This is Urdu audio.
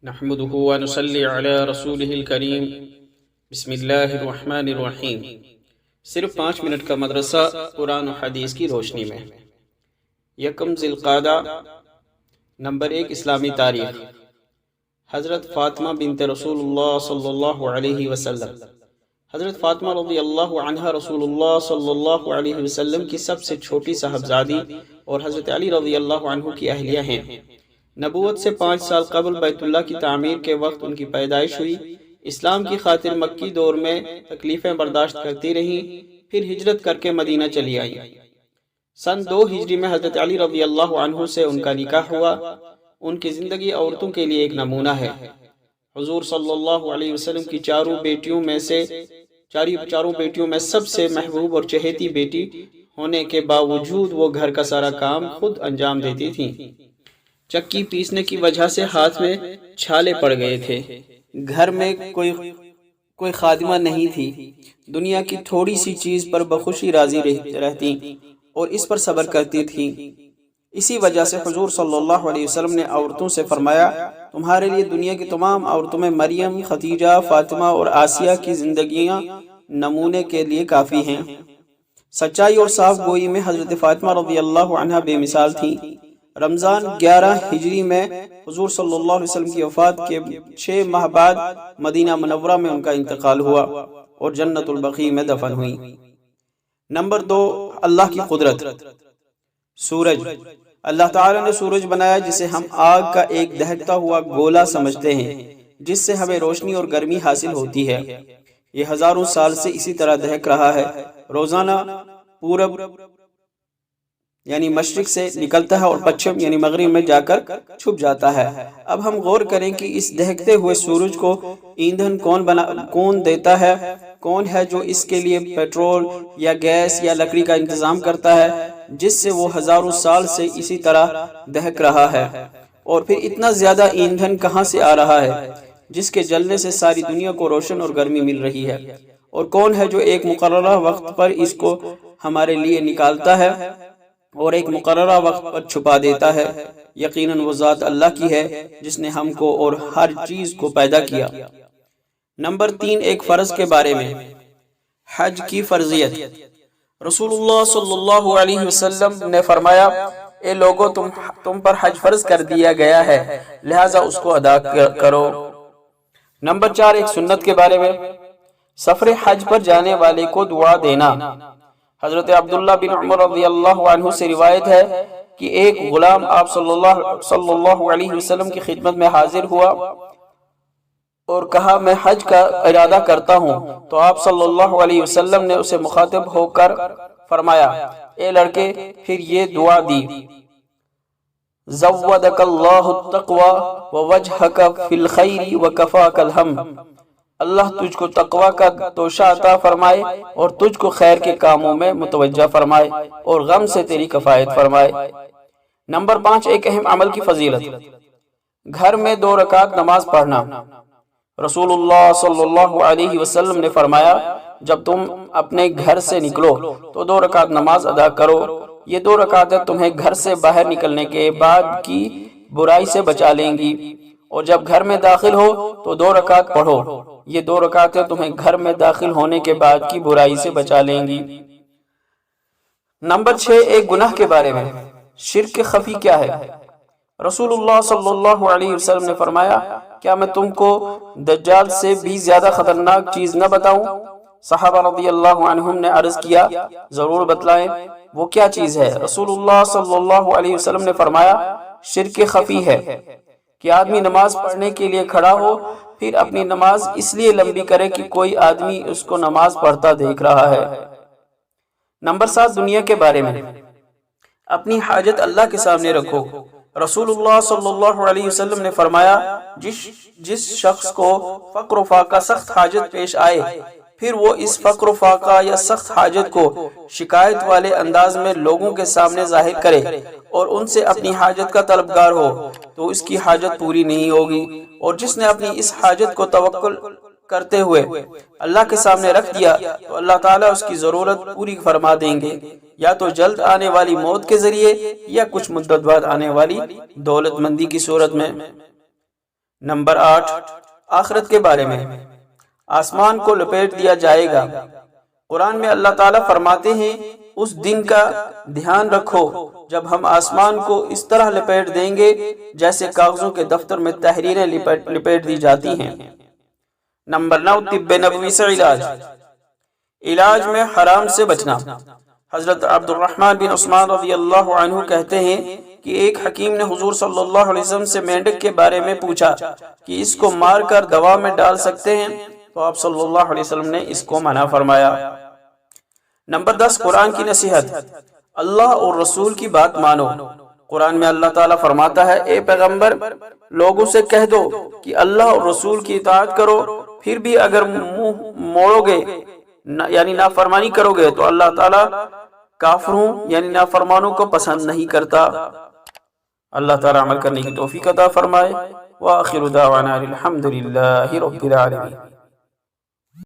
نحمده ونصلي على رسوله الکریم بسم اللہ الرحمن الرحیم۔ صرف 5 منٹ کا مدرسہ قرآن و حدیث کی روشنی میں۔ یکم ذی القعدہ، نمبر 1 اسلامی تاریخ۔ حضرت فاطمہ بنت رسول اللہ صلی اللہ علیہ وسلم۔ حضرت فاطمہ رضی اللہ عنہ رسول اللہ صلی اللہ علیہ وسلم کی سب سے چھوٹی صاحبزادی اور حضرت علی رضی اللہ عنہ کی اہلیہ ہیں۔ نبوت سے 5 سال قبل بیت اللہ کی تعمیر کے وقت ان کی پیدائش ہوئی۔ اسلام کی خاطر مکی دور میں تکلیفیں برداشت کرتی رہیں، پھر ہجرت کر کے مدینہ چلی آئیں۔ سن 2 ہجری میں حضرت علی رضی اللہ عنہ سے ان کا نکاح ہوا۔ ان کی زندگی عورتوں کے لیے ایک نمونہ ہے۔ حضور صلی اللہ علیہ وسلم کی چاروں بیٹیوں میں سب سے محبوب اور چہیتی بیٹی ہونے کے باوجود وہ گھر کا سارا کام خود انجام دیتی تھیں۔ چکی پیسنے کی وجہ سے ہاتھ میں چھالے پڑ گئے تھے۔ گھر میں کوئی خادمہ نہیں تھی۔ دنیا کی تھوڑی سی چیز پر بخوشی راضی رہتی اور اس پر صبر کرتی تھی۔ اسی وجہ سے حضور صلی اللہ علیہ وسلم نے عورتوں سے فرمایا، تمہارے لیے دنیا کی تمام عورتوں میں مریم، خدیجہ، فاطمہ اور آسیہ کی زندگیاں نمونے کے لیے کافی ہیں۔ سچائی اور صاف گوئی میں حضرت فاطمہ رضی اللہ عنہ بے مثال تھی۔ رمضان 11 ہجری میں حضور صلی اللہ علیہ وسلم کی وفات کے 6 ماہ بعد مدینہ منورہ میں ان کا انتقال ہوا اور جنت البقیع میں دفن ہوئی۔ نمبر 2 اللہ کی قدرت۔ سورج۔ اللہ تعالی نے سورج بنایا جسے ہم آگ کا ایک دہکتا ہوا گولا سمجھتے ہیں، جس سے ہمیں روشنی اور گرمی حاصل ہوتی ہے۔ یہ ہزاروں سال سے اسی طرح دہک رہا ہے۔ روزانہ پورب یعنی مشرق سے نکلتا ہے اور پچھم یعنی مغرب میں جا کر چھپ جاتا ہے۔ اب ہم غور کریں کہ اس دہکتے ہوئے سورج کو ایندھن کون دیتا ہے؟ کون ہے جو اس کے لیے پیٹرول یا گیس یا لکڑی کا انتظام کرتا ہے، جس سے وہ ہزاروں سال سے اسی طرح دہک رہا ہے؟ اور پھر اتنا زیادہ ایندھن کہاں سے آ رہا ہے جس کے جلنے سے ساری دنیا کو روشن اور گرمی مل رہی ہے؟ اور کون ہے جو ایک مقررہ وقت پر اس کو ہمارے لیے نکالتا ہے اور ایک مقررہ وقت پر چھپا دیتا ہے؟ یقیناً وہ ذات اللہ کی ہے جس نے ہم کو اور ہر چیز کو پیدا کیا۔ نمبر 3 ایک فرض کے بارے میں۔ حج کی فرضیت۔ رسول اللہ صلی اللہ علیہ وسلم نے فرمایا، اے لوگو تم پر حج فرض کر دیا گیا ہے، لہٰذا اس کو ادا کرو۔ نمبر 4 ایک سنت کے بارے میں۔ سفر حج پر جانے والے کو دعا دینا۔ حضرت عبداللہ بن عمر رضی اللہ عنہ سے روایت ہے کہ ایک غلام آپ صلی اللہ علیہ وسلم کی خدمت میں حاضر ہوا اور کہا، میں حج کا ارادہ کرتا ہوں۔ تو آپ صلی اللہ علیہ وسلم نے اسے مخاطب ہو کر فرمایا، اے لڑکے، پھر یہ دعا دی، زودک اللہ التقوی ووجہک فی الخیر وکفاک الہم۔ اللہ تجھ کو تقوی کا توشہ عطا فرمائے اور تجھ کو خیر کے کاموں میں متوجہ فرمائے اور غم سے تیری کفایت فرمائے۔ نمبر 5 ایک اہم عمل کی فضیلت۔ گھر میں 2 رکعت نماز پڑھنا۔ رسول اللہ صلی اللہ علیہ وسلم نے فرمایا، جب تم اپنے گھر سے نکلو تو 2 رکعت نماز ادا کرو۔ یہ 2 رکعتیں تمہیں گھر سے باہر نکلنے کے بعد کی برائی سے بچا لیں گی، اور جب گھر میں داخل ہو تو 2 رکعت پڑھو۔ یہ 2 رکعتیں تمہیں گھر میں داخل ہونے کے بعد کی برائی سے بچا لیں گی۔ نمبر 6 ایک گناہ کے بارے میں۔ شرک خفی کیا ہے؟ رسول اللہ صلی اللہ علیہ وسلم نے فرمایا، کیا میں تم کو دجال سے بھی زیادہ خطرناک چیز نہ بتاؤں؟ صحابہ رضی اللہ عنہم نے عرض کیا، ضرور بتلائیں، وہ کیا چیز ہے؟ رسول اللہ صلی اللہ علیہ وسلم نے فرمایا، شرک خفی ہے کہ آدمی نماز پڑھنے کے لیے کھڑا ہو، پھر اپنی نماز اس لیے لمبی کرے کہ کوئی آدمی اس کو نماز پڑھتا دیکھ رہا ہے۔ نمبر 7 دنیا کے بارے میں۔ اپنی حاجت اللہ کے سامنے رکھو۔ رسول اللہ صلی اللہ علیہ وسلم نے فرمایا، جس شخص کو فقر و فاقہ سخت حاجت پیش آئے، پھر وہ اس فقر و فاقہ یا سخت حاجت کو شکایت والے انداز میں لوگوں کے سامنے ظاہر کرے اور ان سے اپنی حاجت کا طلبگار ہو، تو اس کی حاجت پوری نہیں ہوگی۔ اور جس نے اپنی اس حاجت کو توکل کرتے ہوئے اللہ کے سامنے رکھ دیا تو اللہ تعالیٰ اس کی ضرورت پوری فرما دیں گے، یا تو جلد آنے والی موت کے ذریعے یا کچھ مدت بعد آنے والی دولت مندی کی صورت میں۔ نمبر 8، آخرت کے بارے میں۔ آسمان کو لپیٹ دیا جائے گا۔ قرآن میں اللہ تعالیٰ فرماتے ہیں اس دن کا دھیان رکھو جب ہم آسمان کو اس طرح لپیٹ دیں گے جیسے کاغذوں کے دفتر میں تحریریں لپیٹ دی جاتی ہیں۔ نمبر 9، طب نبوی سے علاج میں حرام سے بچنا۔ حضرت عبد الرحمن بن عثمان رضی اللہ عنہ کہتے ہیں کہ ایک حکیم نے حضور صلی اللہ علیہ وسلم سے مینڈک کے بارے میں پوچھا کہ اس کو مار کر دوا میں ڈال سکتے ہیں، تو آپ صلی اللہ علیہ وسلم نے اس کو منع فرمایا۔ نمبر 10، قرآن کی نصیحت۔ اللہ اور رسول کی بات مانو۔ قرآن میں اللہ تعالیٰ فرماتا ہے اے پیغمبر لوگوں سے کہہ دو کہ اللہ اور رسول کی اطاعت کرو، پھر بھی اگر منہ موڑو گے یعنی نافرمانی کرو گے تو اللہ تعالیٰ کافروں یعنی نافرمانوں کو پسند نہیں کرتا۔ اللہ تعالیٰ عمل کرنے کی توفیق عطا فرمائے۔ وآخر دعوانا الحمد للہ رب العالمین۔